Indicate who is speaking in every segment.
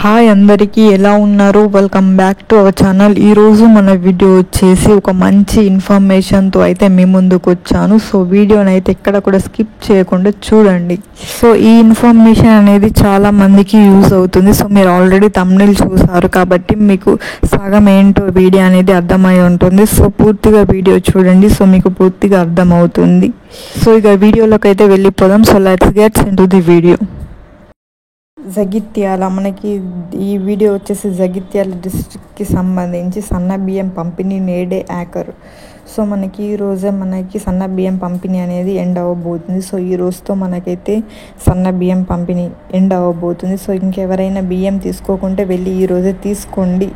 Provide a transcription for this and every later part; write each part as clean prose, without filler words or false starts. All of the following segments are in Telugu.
Speaker 1: హాయ్ అందరికీ ఎలా ఉన్నారు? Welcome back to our channel. ఈరోజు మన వీడియో వచ్చేసి ఒక మంచి ఇన్ఫర్మేషన్తో అయితే మీ ముందుకు వచ్చాను. సో వీడియోని అయితే ఎక్కడ కూడా స్కిప్ చేయకుండా చూడండి. సో ఈ ఇన్ఫర్మేషన్ అనేది చాలా మందికి యూజ్ అవుతుంది. సో మీరు ఆల్రెడీ థంబ్నెయిల్ చూసారు కాబట్టి మీకు సగం ఏంటో వీడియో అనేది అర్థమై ఉంటుంది. సో పూర్తిగా వీడియో చూడండి. సో మీకు పూర్తిగా అర్థమవుతుంది. సో ఇక వీడియోలోకి అయితే వెళ్ళిపోదాం. So let's gets into the video. Jagtial మనకి ఈ వీడియో వచ్చేసి జగిత్యాల డిస్ట్రిక్ట్కి సంబంధించి సన్న బియ్యం పంపిణీ నేడే ఆఖరు. సో మనకి ఈ రోజే మనకి సన్న బియ్యం పంపిణీ అనేది ఎండ్ అవ్వబోతుంది. సో ఈ రోజుతో మనకైతే సన్న బియ్యం పంపిణీ ఎండ్ అవ్వబోతుంది. సో ఇంకెవరైనా బియ్యం తీసుకోకుంటే వెళ్ళి ఈ రోజే తీసుకోండి.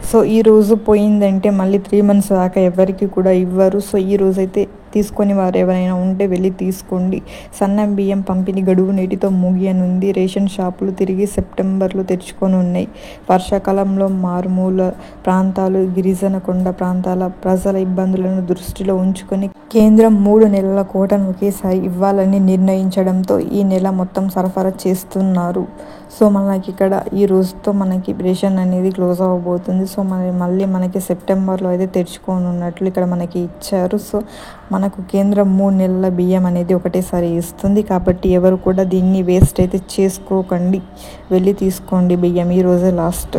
Speaker 1: సో ఈ రోజు పోయిందంటే మళ్ళీ 3 months దాకా ఎవరికి కూడా ఇవ్వరు. సో ఈ రోజైతే తీసుకొని వారు ఎవరైనా ఉంటే వెళ్ళి తీసుకోండి. సన్న బియ్యం పంపిణీ గడువు నేటితో ముగియనుంది. రేషన్ షాపులు తిరిగి సెప్టెంబర్లో తెరుచుకొని ఉన్నాయి. వర్షాకాలంలో మారుమూల ప్రాంతాలు, గిరిజన కొండ ప్రాంతాల ప్రజల ఇబ్బందులను దృష్టిలో ఉంచుకొని కేంద్రం 3 నెలల కోటను ఒకేసారి ఇవ్వాలని నిర్ణయించడంతో ఈ నెల మొత్తం సరఫరా చేస్తున్నారు. సో మనకి ఇక్కడ ఈ రోజుతో మనకి రేషన్ అనేది క్లోజ్ అవ్వబోతుంది. సో మళ్ళీ మనకి సెప్టెంబర్లో అయితే తెరుచుకొని ఉన్నట్లు ఇక్కడ మనకి ఇచ్చారు. సో మనకు కేంద్రం 3 నెలల బియ్యం అనేది ఒకటేసారి ఇస్తుంది. కాబట్టి ఎవరు కూడా దీన్ని వేస్ట్ అయితే చేసుకోకండి, వెళ్ళి తీసుకోండి బియ్యం. ఈ రోజే లాస్ట్.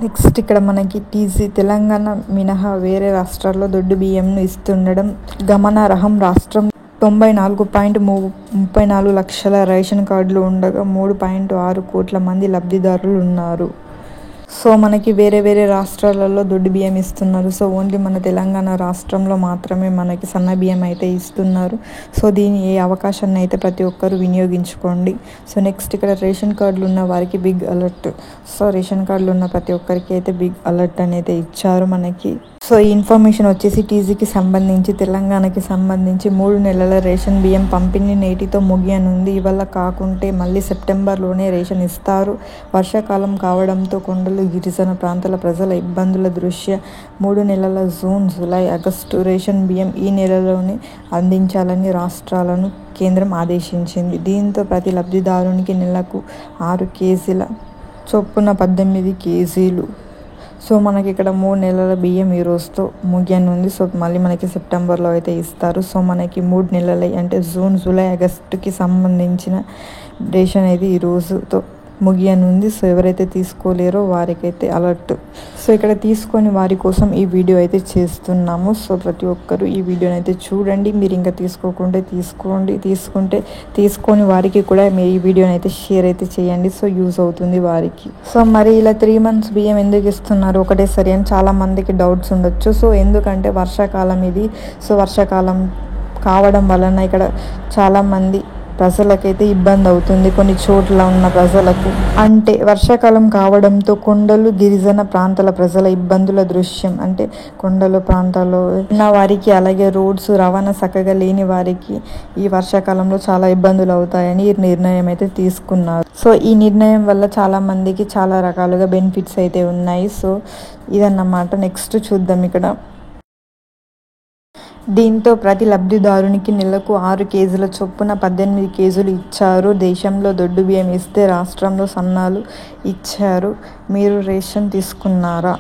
Speaker 1: నెక్స్ట్ ఇక్కడ మనకి టీజీ తెలంగాణ మినహా వేరే రాష్ట్రాల్లో దొడ్డు బియ్యంను ఇస్తుండడం గమనార్హం. రాష్ట్రం 94.34 లక్షల రేషన్ కార్డులు ఉండగా 3.6 కోట్ల మంది లబ్ధిదారులు ఉన్నారు. సో మనకి వేరే వేరే రాష్ట్రాలలో దొడ్డు బియ్యం ఇస్తున్నారు. సో ఓన్లీ మన తెలంగాణ రాష్ట్రంలో మాత్రమే మనకి సన్న బియ్యం అయితే ఇస్తున్నారు. సో దీని ఏ అవకాశాన్ని అయితే ప్రతి ఒక్కరు వినియోగించుకోండి. సో నెక్స్ట్ ఇక్కడ రేషన్ కార్డులు ఉన్న వారికి బిగ్ అలర్ట్. సో రేషన్ కార్డులు ఉన్న ప్రతి ఒక్కరికి అయితే బిగ్ అలర్ట్ అనేది ఇచ్చారు మనకి. సో ఈ ఇన్ఫర్మేషన్ వచ్చేసి టీజీకి సంబంధించి తెలంగాణకి సంబంధించి 3 నెలల రేషన్ బియ్యం పంపిణీ నేటితో ముగియనుంది. ఇవాళ కాకుంటే మళ్ళీ సెప్టెంబర్లోనే రేషన్ ఇస్తారు. వర్షాకాలం కావడంతో కొండలు, గిరిజన ప్రాంతాల ప్రజల ఇబ్బందుల దృష్ట్యా 3 నెలల జూన్, జూలై, ఆగస్టు రేషన్ బియ్యం ఈ నెలలోనే అందించాలని రాష్ట్రాలను కేంద్రం ఆదేశించింది. దీంతో ప్రతి లబ్ధిదారునికి నెలకు 6 కేజీల చొప్పున 18 కేజీలు. సో మనకి ఇక్కడ 3 నెలల బియ్యం ఈ రోజుతో ముగియనుంది. సో మళ్ళీ మనకి సెప్టెంబర్లో అయితే ఇస్తారు. సో మనకి 3 నెలల అంటే జూన్, జూలై, ఆగస్టుకి సంబంధించిన రేషన్ అయితే ఈ రోజుతో ముగియనుంది. సో ఎవరైతే తీసుకోలేరో వారికైతే అలర్ట్. సో ఇక్కడ తీసుకొని వారి కోసం ఈ వీడియో అయితే చేస్తున్నాము. సో ప్రతి ఒక్కరు ఈ వీడియోని అయితే చూడండి. మీరు ఇంకా తీసుకోకుంటే తీసుకోండి, తీసుకుంటే తీసుకొని వారికి కూడా మీరు ఈ వీడియోని అయితే షేర్ అయితే చేయండి. సో యూజ్ అవుతుంది వారికి. సో మరి ఇలా 3 months బియ్యం ఎందుకు ఇస్తున్నారు ఒకటేసారి అని చాలా మందికి డౌట్స్ ఉండొచ్చు. సో ఎందుకంటే వర్షాకాలం ఇది. సో వర్షాకాలం కావడం వలన ఇక్కడ చాలామంది ప్రజలకైతే ఇబ్బంది అవుతుంది. కొన్ని చోట్ల ఉన్న ప్రజలకు అంటే వర్షాకాలం కావడంతో కొండలు, గిరిజన ప్రాంతాల ప్రజల ఇబ్బందుల దృశ్యం అంటే కొండల ప్రాంతాల్లో ఉన్న వారికి, అలాగే రోడ్స్ రవాణా చక్కగా లేని వారికి ఈ వర్షాకాలంలో చాలా ఇబ్బందులు అవుతాయని ఈ నిర్ణయం అయితే తీసుకున్నారు. సో ఈ నిర్ణయం వల్ల చాలా మందికి చాలా రకాలుగా బెనిఫిట్స్ అయితే ఉన్నాయి. సో ఇదన్నమాట. నెక్స్ట్ చూద్దాం ఇక్కడ. దీంతో ప్రతి లబ్ధిదారునికి నెలకు 6 కేజీల చొప్పున 18 కేజీలు ఇచ్చారు. దేశంలో దొడ్డు బియ్యం ఇస్తే రాష్ట్రంలో సన్నాలు ఇచ్చారు. మీరు రేషన్ తీసుకున్నారా?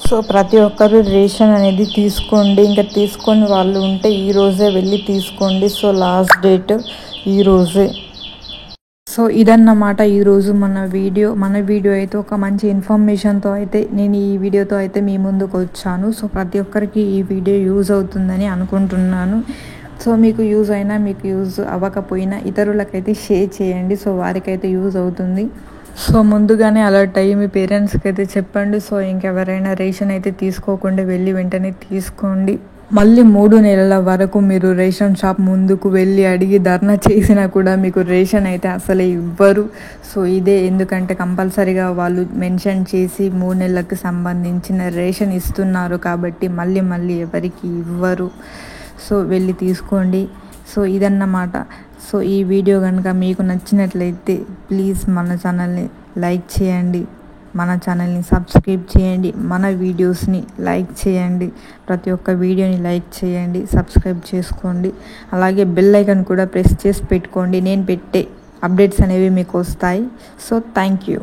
Speaker 1: సో ప్రతి ఒక్కరు రేషన్ అనేది తీసుకోండి. ఇంకా తీసుకొని వాళ్ళు ఉంటే ఈ రోజే వెళ్ళి తీసుకోండి. సో లాస్ట్ డేట్ ఈ రోజే. సో ఇదన్నమాట ఈరోజు మన వీడియో అయితే ఒక మంచి ఇన్ఫర్మేషన్తో అయితే నేను ఈ వీడియోతో అయితే మీ ముందుకు వచ్చాను. సో ప్రతి ఒక్కరికి ఈ వీడియో యూజ్ అవుతుందని అనుకుంటున్నాను. సో మీకు యూజ్ అయినా మీకు యూజ్ అవ్వకపోయినా ఇతరులకైతే షేర్ చేయండి. సో వారికైతే యూజ్ అవుతుంది. సో ముందుగానే అలర్ట్ అయ్యి మీ పేరెంట్స్కి అయితే చెప్పండి. సో ఇంకెవరైనా రేషన్ అయితే తీసుకోకుండా వెళ్ళి వెంటనే తీసుకోండి. మళ్ళీ 3 నెలల వరకు మీరు రేషన్ షాప్ ముందుకు వెళ్ళి అడిగి ధర్నా చేసినా కూడా మీకు రేషన్ అయితే అసలే ఇవ్వరు. సో ఇదే ఎందుకంటే కంపల్సరీగా వాళ్ళు మెన్షన్ చేసి 3 నెలలకు సంబంధించిన రేషన్ ఇస్తున్నారు కాబట్టి మళ్ళీ ఎవరికి ఇవ్వరు. సో వెళ్ళి తీసుకోండి. సో ఇదన్నమాట. సో ఈ వీడియో కనుక మీకు నచ్చినట్లయితే ప్లీజ్ మన ఛానల్ని లైక్ చేయండి, మన ఛానల్ని సబ్స్క్రైబ్ చేయండి, మన వీడియోస్ని లైక్ చేయండి. ప్రతి ఒక్క వీడియోని లైక్ చేయండి, సబ్స్క్రైబ్ చేసుకోండి. అలాగే బెల్ ఐకాన్ కూడా ప్రెస్ చేసి పెట్టుకోండి. నేను పెట్టే అప్డేట్స్ అనేవి మీకు వస్తాయి. So thank you.